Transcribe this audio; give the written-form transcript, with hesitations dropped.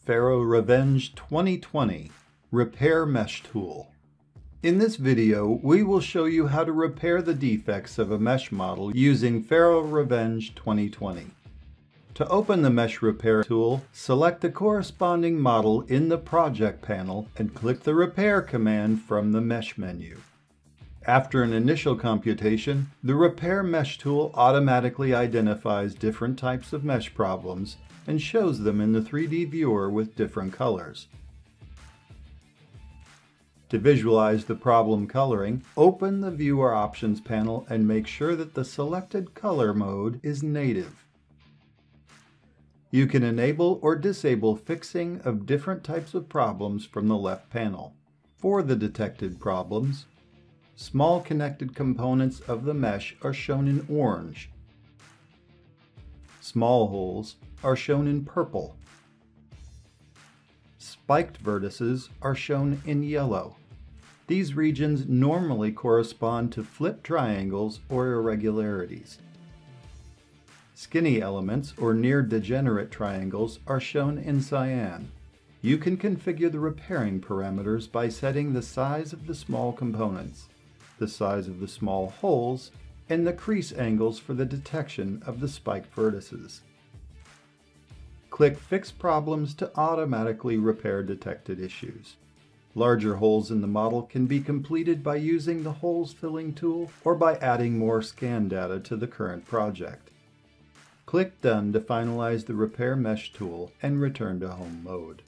FARO RevEng 2020 Repair Mesh Tool. In this video, we will show you how to repair the defects of a mesh model using FARO RevEng 2020. To open the Mesh Repair tool, select the corresponding model in the Project panel and click the Repair command from the Mesh menu. After an initial computation, the Repair Mesh tool automatically identifies different types of mesh problems and shows them in the 3D viewer with different colors. To visualize the problem coloring, open the Viewer Options panel and make sure that the selected color mode is native. You can enable or disable fixing of different types of problems from the left panel. For the detected problems, small connected components of the mesh are shown in orange. Small holes are shown in purple. Spiked vertices are shown in yellow. These regions normally correspond to flipped triangles or irregularities. Skinny elements or near degenerate triangles are shown in cyan. You can configure the repairing parameters by setting the size of the small components, the size of the small holes, and the crease angles for the detection of the spiked vertices. Click Fix Problems to automatically repair detected issues. Larger holes in the model can be completed by using the Holes Filling tool or by adding more scan data to the current project. Click Done to finalize the Repair Mesh tool and return to Home mode.